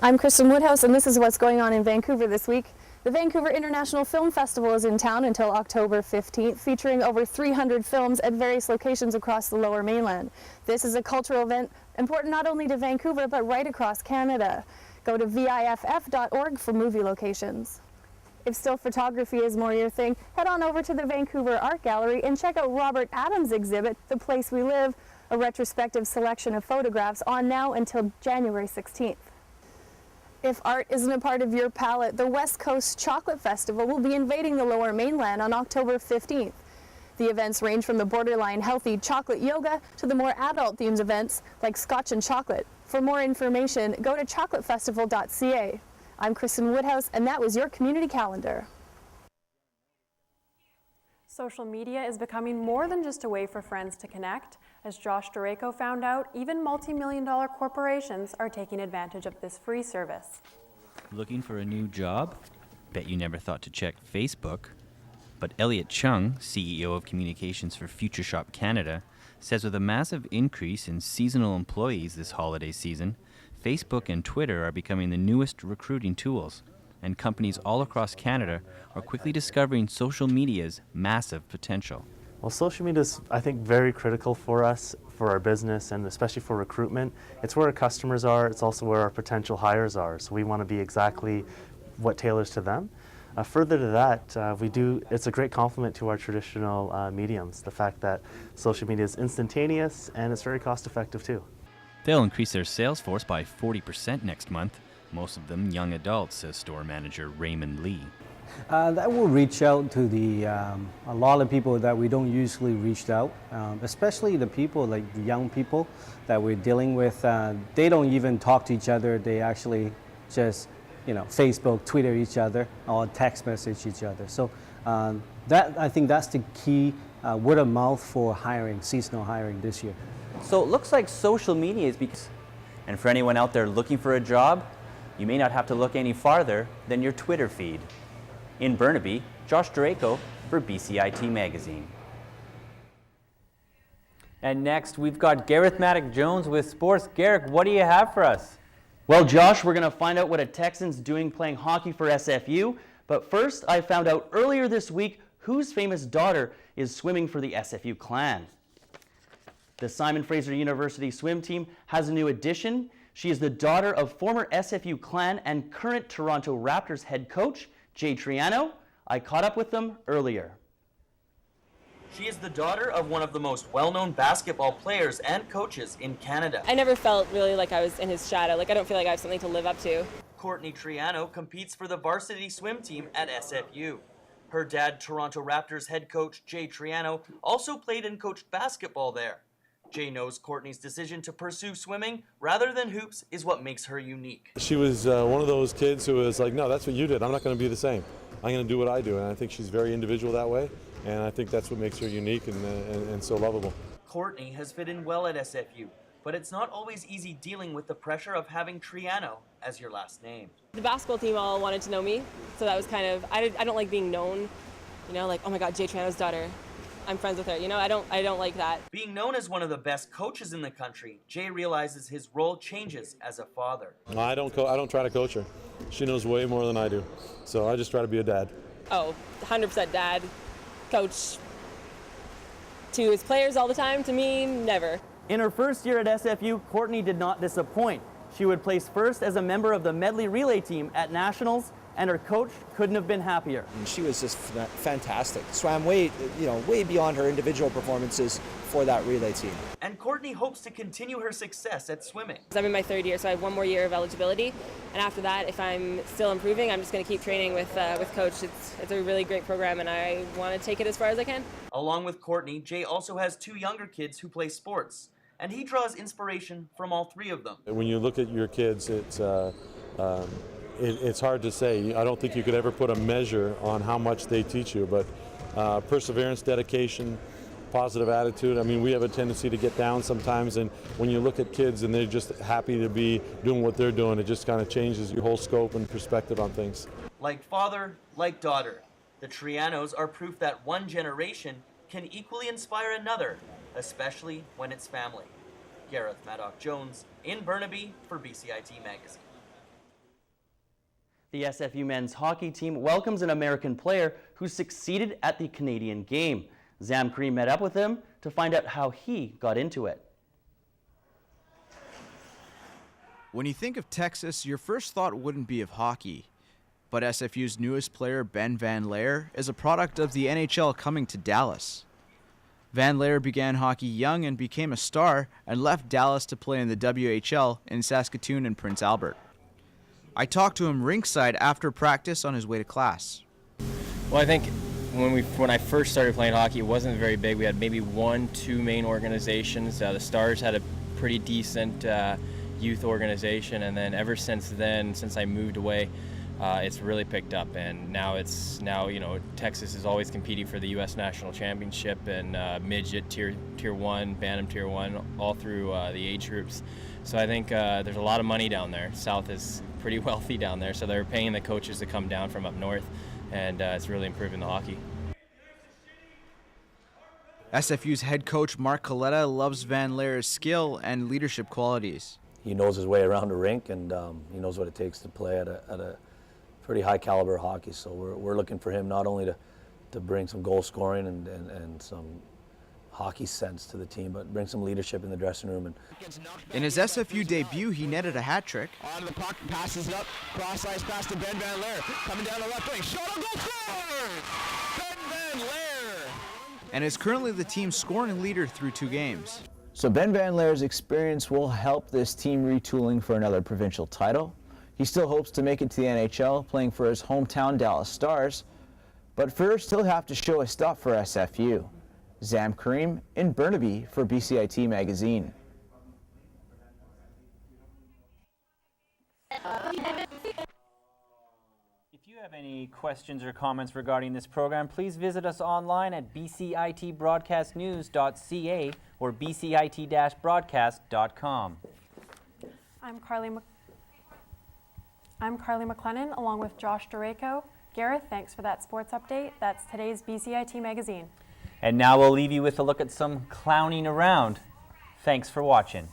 I'm Kristen Woodhouse, and this is what's going on in Vancouver this week. The Vancouver International Film Festival is in town until October 15th, featuring over 300 films at various locations across the Lower Mainland. This is a cultural event important not only to Vancouver, but right across Canada. Go to viff.org for movie locations. If still photography is more your thing, head on over to the Vancouver Art Gallery and check out Robert Adams' exhibit, The Place We Live, a retrospective selection of photographs on now until January 16th. If art isn't a part of your palette, the West Coast Chocolate Festival will be invading the Lower Mainland on October 15th. The events range from the borderline healthy chocolate yoga to the more adult-themed events like Scotch and Chocolate. For more information, go to chocolatefestival.ca. I'm Kristen Woodhouse, and that was your community calendar. Social media is becoming more than just a way for friends to connect. As Josh Dureko found out, even multi-million-dollar corporations are taking advantage of this free service. Looking for a new job? Bet you never thought to check Facebook. But Elliot Chung, CEO of Communications for Future Shop Canada, says with a massive increase in seasonal employees this holiday season, Facebook and Twitter are becoming the newest recruiting tools, and companies all across Canada are quickly discovering social media's massive potential. Well, social media is, I think, very critical for us, for our business, and especially for recruitment. It's where our customers are. It's also where our potential hires are. So we want to be exactly what tailors to them. Further to that, it's a great complement to our traditional mediums. The fact that social media is instantaneous and it's very cost effective too. They'll increase their sales force by 40% next month, most of them young adults, says store manager Raymond Lee. That will reach out to a lot of people that we don't usually reach out, especially the people, like the young people that we're dealing with. They don't even talk to each other. They actually just, Facebook, Twitter each other, or text message each other. So I think that's the key word of mouth for hiring, seasonal hiring this year. So it looks like social media is because, and for anyone out there looking for a job, you may not have to look any farther than your Twitter feed. In Burnaby, Josh Dureko for BCIT Magazine. And next, we've got Gareth Maddock-Jones with sports. Gareth, what do you have for us? Well, Josh, we're going to find out what a Texan's doing playing hockey for SFU. But first, I found out earlier this week whose famous daughter is swimming for the SFU clan. The Simon Fraser University swim team has a new addition. She is the daughter of former SFU clan and current Toronto Raptors head coach, Jay Triano. I caught up with them earlier. She is the daughter of one of the most well-known basketball players and coaches in Canada. I never felt really like I was in his shadow. I don't feel like I have something to live up to. Courtney Triano competes for the varsity swim team at SFU. Her dad, Toronto Raptors head coach Jay Triano, also played and coached basketball there. Jay knows Courtney's decision to pursue swimming rather than hoops is what makes her unique. She was one of those kids who was like, no, that's what you did. I'm not going to be the same. I'm going to do what I do. And I think she's very individual that way. And I think that's what makes her unique and so lovable. Courtney has fit in well at SFU, but it's not always easy dealing with the pressure of having Triano as your last name. The basketball team all wanted to know me, so that was kind of, I don't like being known, like, oh my God, Jay Triano's daughter. I'm friends with her, I don't like that. Being known as one of the best coaches in the country, Jay realizes his role changes as a father. No, I don't try to coach her. She knows way more than I do. So I just try to be a dad. Oh, 100% dad, coach. To his players all the time, to me, never. In her first year at SFU, Courtney did not disappoint. She would place first as a member of the medley relay team at Nationals, and her coach couldn't have been happier. She was just fantastic. Swam way beyond her individual performances for that relay team. And Courtney hopes to continue her success at swimming. I'm in my third year, so I have one more year of eligibility. And after that, if I'm still improving, I'm just going to keep training with Coach. It's a really great program, and I want to take it as far as I can. Along with Courtney, Jay also has two younger kids who play sports, and he draws inspiration from all three of them. When you look at your kids, it's hard to say. I don't think you could ever put a measure on how much they teach you, but perseverance, dedication, positive attitude. I mean, we have a tendency to get down sometimes, and when you look at kids and they're just happy to be doing what they're doing, it just kind of changes your whole scope and perspective on things. Like father, like daughter, the Trianos are proof that one generation can equally inspire another, especially when it's family. Gareth Maddock-Jones in Burnaby for BCIT Magazine. The SFU men's hockey team welcomes an American player who succeeded at the Canadian game. Zam Kareem met up with him to find out how he got into it. When you think of Texas, your first thought wouldn't be of hockey. But SFU's newest player, Ben Van Leer, is a product of the NHL coming to Dallas. Van Leer began hockey young and became a star and left Dallas to play in the WHL in Saskatoon and Prince Albert. I talked to him rinkside after practice on his way to class. Well, I think when I first started playing hockey, it wasn't very big. We had maybe 1-2 main organizations. The Stars had a pretty decent youth organization, and then ever since then, since I moved away, it's really picked up. And now Texas is always competing for the U.S. National Championship and midget tier 1, Bantam tier 1, all through the age groups. So I think there's a lot of money down there. South is pretty wealthy down there, so they're paying the coaches to come down from up north, and it's really improving the hockey. SFU's head coach Mark Coletta loves Van Leer's skill and leadership qualities. He knows his way around the rink, and he knows what it takes to play at a pretty high caliber hockey. So we're looking for him not only to bring some goal scoring and some hockey sense to the team, but bring some leadership in the dressing room. And in his SFU debut, he netted a hat trick. On the puck, passes up, cross ice pass to Ben Van Leer, coming down the left wing, shot on goal, score! Ben Van Leer! And is currently the team's scoring leader through 2 games. So Ben Van Leer's experience will help this team retooling for another provincial title. He still hopes to make it to the NHL, playing for his hometown Dallas Stars. But first, he'll have to show his stuff for SFU. Zam Kareem in Burnaby for BCIT Magazine. If you have any questions or comments regarding this program, please visit us online at bcitbroadcastnews.ca or bcit-broadcast.com. I'm Carly McLennan along with Josh Dureko. Gareth, thanks for that sports update. That's today's BCIT Magazine. And now we'll leave you with a look at some clowning around. Thanks for watching.